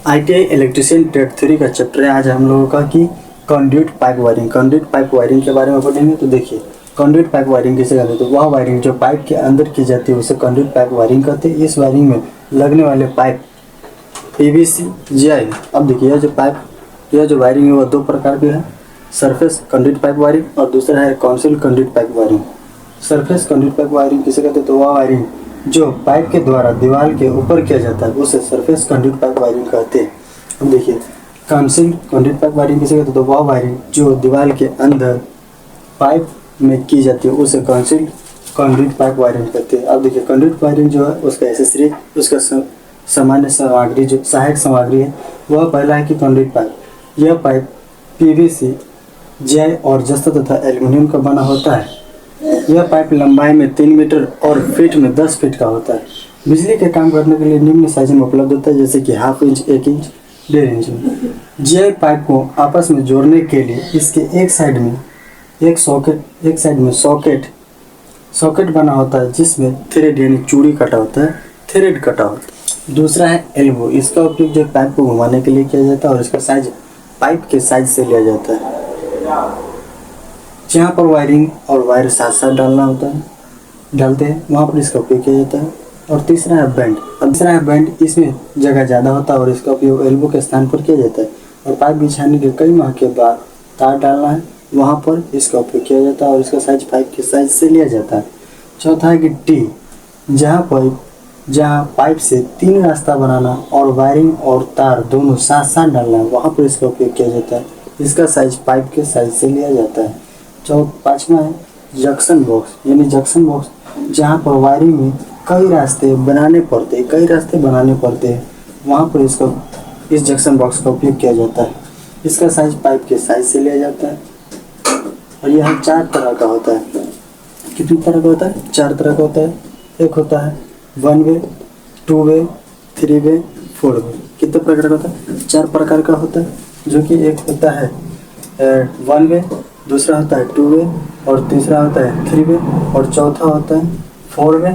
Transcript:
ITI electrician trade three का chapter है आज हम लोगों का कि conduit pipe wiring. Conduit pipe wiring के बारे में पढ़ेंगे। तो देखिए कंड्यूट पाइप वायरिंग किसे कहते हैं, तो वह वायरिंग जो पाइप के अंदर की जाती है उसे कंड्यूट पाइप वायरिंग कहते हैं। इस वायरिंग में लगने वाले पाइप PVC GI। अब देखिए यह जो वायरिंग है वह दो प्रकार की है, सरफेस कंड्यूट पाइप वायरिंग और दूसरा है council conduit pipe wiring. Surface conduit pipe wiring किसे कहते हैं, तो वह वायरिंग जो पाइप के द्वारा दीवार के ऊपर किया जाता है उसे सरफेस कंड्यूट पाइप वायरिंग कहते हैं। अब देखिए कॉन्सिल कंड्यूट पाइप वायरिंग किसे कहते हैं, तो वह वायरिंग जो दीवार के अंदर पाइप में की जाती है उसे कॉन्सिल कंड्यूट पाइप वायरिंग कहते हैं। अब देखिए कंड्यूट वायरिंग जो है उसका एसेसरी, उसका सामान्य सामग्री जो सहायक सामग्री है वह पहला है कि कंड्यूट पाइप। यह पाइप PVC GI और जस्ता तथा एल्युमिनियम का बना होता है। यह पाइप लंबाई में 3 मीटर और फीट में 10 फीट का होता है। बिजली के काम करने के लिए निम्न साइज में उपलब्ध होता है, जैसे कि 1/2 इंच, 1 इंच, 1.5 इंच में। GI पाइप को आपस में जोड़ने के लिए इसके एक साइड में सॉकेट बना होता है जिसमें थ्रेड यानी चूड़ी कटा होता है, थ्रेड कटा होता है। दूसरा है एल्बो। इसका उपयोग जो पाइप को घुमाने के लिए किया जाता है और इसका साइज पाइप के साइज से लिया जाता है। जहाँ पर वायरिंग और वायर साथ साथ डालते हैं वहाँ पर इसका उपयोग किया जाता है। और तीसरा है बेंड। अब तीसरा है बेंड, इसमें जगह ज़्यादा होता है और इसका उपयोग एल्बो के स्थान पर किया जाता है। और पाइप बिछाने के कई माह के बाद तार डालना है वहाँ पर इसका उपयोग किया जाता है और इसका साइज पाइप के साइज से लिया जाता है। चौथा है कि टी, जहाँ पाइप से 3 रास्ता बनाना और वायरिंग और तार दोनों साथ साथ डालना है वहाँ पर इसका उपयोग किया जाता है। इसका साइज पाइप के साइज से लिया जाता है। पाँचवा है जंक्शन बॉक्स, यानी जंक्शन बॉक्स जहाँ पर वायरिंग में कई रास्ते बनाने पड़ते हैं वहाँ पर इस जंक्शन बॉक्स का उपयोग किया जाता है। इसका साइज पाइप के साइज से लिया जाता है। और यह 4 तरह का होता है। कितनी तरह का होता है? 4 तरह का होता है। एक होता है 1 वे, 2 वे, 3 वे, 4 वे। कितने प्रकार का होता है? 4 प्रकार का होता है, जो कि एक होता है 1 वे, दूसरा होता है 2 वे और तीसरा होता है 3 वे और चौथा होता है 4 वे